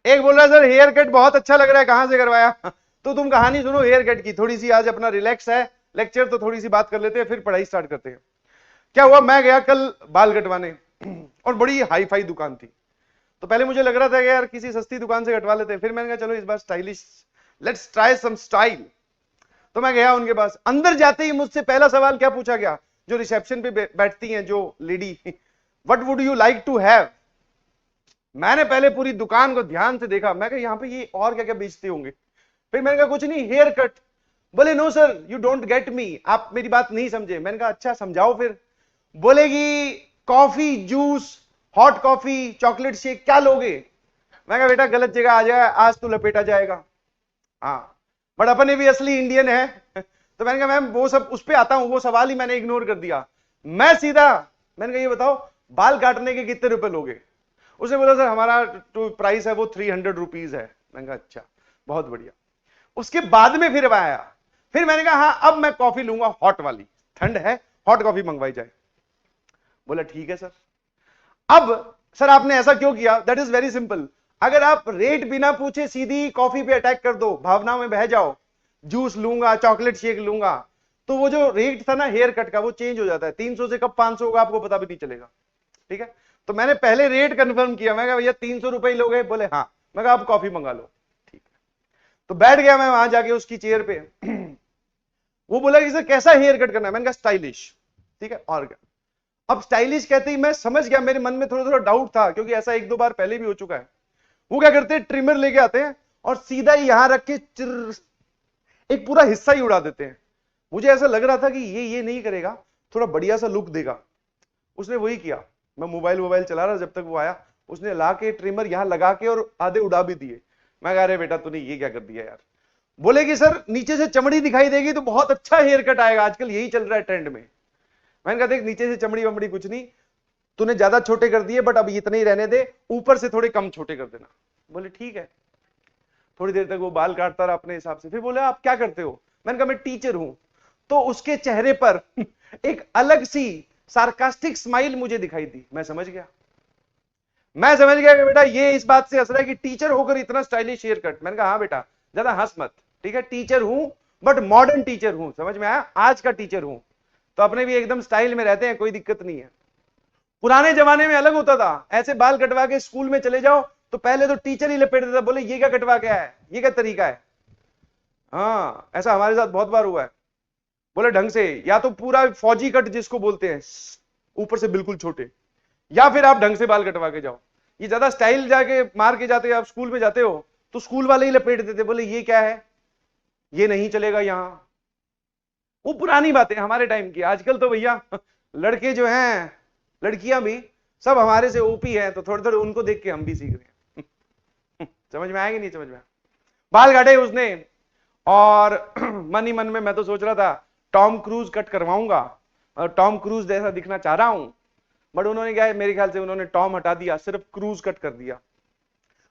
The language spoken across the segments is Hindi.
एक बोल रहा है सर हेयर कट बहुत अच्छा लग रहा है, कहां से करवाया? तो तुम कहानी सुनो हेयर कट की थोड़ी सी, आज अपना रिलैक्स है लेक्चर, तो थोड़ी सी बात कर लेते हैं फिर पढ़ाई स्टार्ट करते हैं। क्या हुआ, मैं गया कल बाल कटवाने और बड़ी हाई फाई दुकान थी। तो पहले मुझे लग रहा था कि यार किसी सस्ती दुकान से कटवा लेते हैं, फिर मैंने कहा चलो इस बार stylish, let's try some style. तो मैं गया उनके पास, अंदर जाते ही मुझसे पहला सवाल क्या पूछा गया, जो रिसेप्शन पे बैठती हैं जो lady, what would you like to have? मैंने पहले पूरी दुकान को ध्यान से देखा, मैं कहा यहाँ पे ये और क्या क्या बेचते होंगे। फिर मैंने कहा कुछ नहीं, हेयर कट। बोले no sir you don't get me, आप मेरी बात नहीं समझे। मैंने कहा अच्छा समझाओ फिर। बोलेगी coffee juice, hot coffee, chocolate shake, क्या लोगे? मैं कहा बेटा गलत जगह आ जाए, आज तो लपेटा जाएगा। हाँ बट अपने भी असली इंडियन है। तो मैंने कहा मैम वो सब उस पे आता हूं, वो सवाल ही मैंने इग्नोर कर दिया। मैं सीधा, मैंने कहा ये बताओ बाल काटने के कितने रुपए लोगे? उसने बोला सर हमारा जो प्राइस है वो 300 रुपीज है। मैंने कहा अच्छा बहुत बढ़िया। उसके बाद में फिर आया, फिर मैंने कहा हाँ अब मैं कॉफी लूंगा हॉट वाली, ठंड है, हॉट कॉफी मंगवाई जाए। बोला ठीक है सर। अब सर आपने ऐसा क्यों किया? दैट इज वेरी सिंपल, अगर आप रेट बिना पूछे सीधी कॉफी पे अटैक कर दो, भावनाओं में बह जाओ, जूस लूंगा चॉकलेट शेक लूंगा, तो वो जो रेट था ना हेयर कट का वो चेंज हो जाता है, 300 से कब 500 होगा आपको पता भी नहीं चलेगा। ठीक है, तो मैंने पहले रेट कंफर्म किया, मैं कहा भैया 300 रुपए लोगे? बोले हाँ। मैं कहा आप कॉफी मंगा लो। ठीक है, तो बैठ गया मैं वहां जाके उसकी चेयर पे। वो बोला कि सर कैसा हेयर कट करना है? मैंने कहा स्टाइलिश। ठीक है, और क्या? अब स्टाइलिश कहते ही मैं समझ गया, मेरे मन में थोड़ा थोड़ा डाउट था क्योंकि ऐसा एक दो बार पहले भी हो चुका है। वो क्या करते हैं, ट्रिमर लेके आते हैं और सीधा ही यहां रख के एक पूरा हिस्सा ही उड़ा देते हैं। मुझे ऐसा लग रहा था कि ये नहीं करेगा, थोड़ा बढ़िया सा लुक देगा। उसने वही किया। मैं मोबाइल मोबाइल चला रहा जब तक वो आया, उसने ला के ट्रिमर यहां लगा के और आधे उड़ा भी दिए। मैं कह रहे बेटा तूने ये क्या कर दिया यार? बोले कि सर नीचे से चमड़ी दिखाई देगी तो बहुत अच्छा हेयर कट आएगा, आजकल यही चल रहा है ट्रेंड में। मैंने कहा देख नीचे से चमड़ी वमड़ी कुछ नहीं, तूने ज्यादा छोटे कर दिए बट अब इतने ही रहने दे, ऊपर से थोड़े कम छोटे कर देना। बोले ठीक है। थोड़ी देर तक वो बाल काटता रहा अपने हिसाब से, फिर बोला आप क्या करते हो? मैंने कहा मैं टीचर हूं। तो उसके चेहरे पर एक अलग सी सार्कास्टिक स्माइल मुझे दिखाई दी। मैं समझ गया कि बेटा ये इस बात से हंस रहा है कि टीचर होकर इतना स्टाइलिश हेयर कट। मैंने कहा हाँ बेटा ज्यादा हंस मत, ठीक है टीचर हूं बट मॉडर्न टीचर हूं, समझ में आया? आज का टीचर हूं, तो अपने भी एकदम स्टाइल में रहते हैं, कोई दिक्कत नहीं है। पुराने जमाने में अलग होता था, ऐसे बाल कटवा के स्कूल में चले जाओ तो पहले तो टीचर ही लपेट देता, बोले ये क्या कटवा के आया है, ये क्या तरीका है? हाँ ऐसा हमारे साथ बहुत बार हुआ है। बोले ढंग से, या तो पूरा फौजी कट जिसको बोलते हैं, ऊपर से बिल्कुल छोटे, या फिर आप ढंग से बाल कटवा के जाओ। ये ज्यादा स्टाइल जाके मार के जाते, आप स्कूल में जाते हो तो स्कूल वाले ही लपेट देते, बोले ये क्या है, ये नहीं चलेगा यहां। वो पुरानी बातें हमारे टाइम की। आजकल तो भैया लड़के जो हैं, लड़कियां भी सब हमारे से ओपी हैं, तो थोड़े थोड़े उनको देख के हम भी सीख रहे हैं। समझ में आएगी नहीं समझ में? बाल काटे उसने और मन ही मन में मैं तो सोच रहा था टॉम क्रूज कट करवाऊंगा, और टॉम क्रूज जैसा दिखना चाह रहा हूं, बट उन्होंने क्या है, मेरे ख्याल से उन्होंने टॉम हटा दिया, सिर्फ क्रूज कट कर दिया।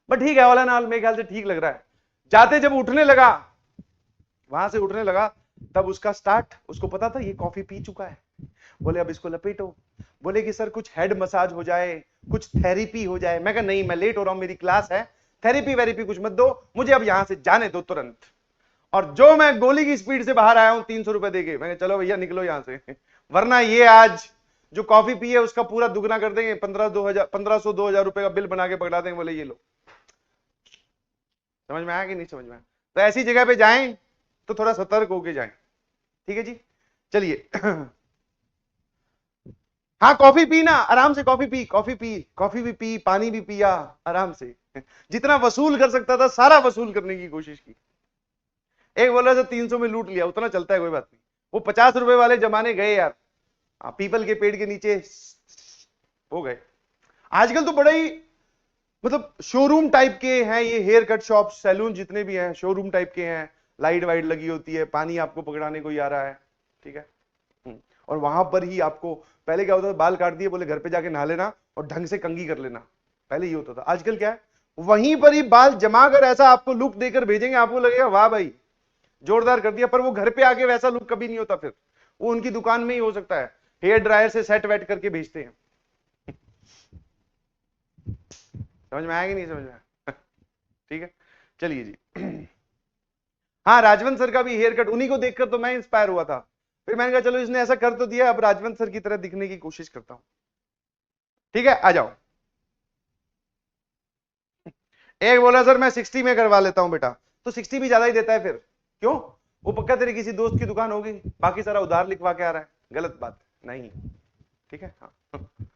बट ठीक है, वाला नाल मेरे ख्याल से ठीक लग रहा है। जाते जब उठने लगा, वहां से उठने लगा, तब उसका स्टार्ट, उसको पता था ये कॉफी पी चुका है। बोले अब इसको लपेटो। बोले कि सर कुछ हेड मसाज हो जाए, कुछ थेरेपी हो जाए। मैं कहा नहीं, मैं लेट हो रहा हूं, मेरी क्लास है, थेरेपी वेरेपी कुछ मत दो मुझे, अब यहां से जाने दो तुरंत। और जो मैं गोली की स्पीड से बाहर आया हूं 300 रुपए देके, मैंने चलो भैया निकलो यहां से, वरना ये आज जो कॉफी पी है उसका पूरा दुगना कर देंगे, 1500 2000 रुपए का बिल बना के पकड़ा देंगे, बोले ये लो। समझ में आया कि नहीं समझ में आया? तो ऐसी जगह पे जाएं तो थोड़ा सतर्क होके जाएं। ठीक है जी, चलिए। हाँ कॉफी पी ना, आराम से coffee P, coffee P, coffee भी पी, पानी भी पिया, आराम से। जितना वसूल कर सकता था सारा वसूल करने की कोशिश की। एक बोल रहा था 300 में लूट लिया, उतना चलता है कोई बात नहीं, वो 50 रुपए वाले जमाने गए यार। पीपल के पेड़ के नीचे हो गए। आजकल तो बड़ा ही मतलब शोरूम टाइप के हैं ये हेयर कट शॉप, सैलून जितने भी हैं शोरूम टाइप के हैं, लाइट वाइट लगी होती है, पानी आपको पकड़ाने को ही आ रहा है। ठीक है, और वहां पर ही आपको, पहले क्या होता था, बाल काट दिए बोले घर पे जाके नहा लेना और ढंग से कंघी कर लेना, पहले ये होता था। आजकल क्या है, वहीं पर ही बाल जमा कर ऐसा आपको लुक देकर भेजेंगे, आपको लगेगा वाह भाई जोरदार कर दिया, पर वो घर पे आके वैसा लुक कभी नहीं होता, फिर वो उनकी दुकान में ही हो सकता है, हेयर ड्रायर से सेट वेट करके भेजते हैं। समझ में आएगी नहीं समझ में? ठीक है, चलिए जी। हाँ, राजवंत सर का भी हेयर कट, उन्हीं को देखकर तो मैं इंस्पायर हुआ था। फिर मैंने कहा चलो इसने ऐसा कर तो दिया, अब राजवंत सर की तरह दिखने की कोशिश करता हूं। ठीक है, आ जाओ। एक बोला सर मैं 60 में करवा लेता हूं बेटा, तो 60 भी ज्यादा ही देता है फिर। क्यों? वो पक्का तेरे किसी दोस्त की दुकान होगी, बाकी सारा उधार लिखवा के आ रहा है। गलत बात नहीं। ठीक है, हाँ।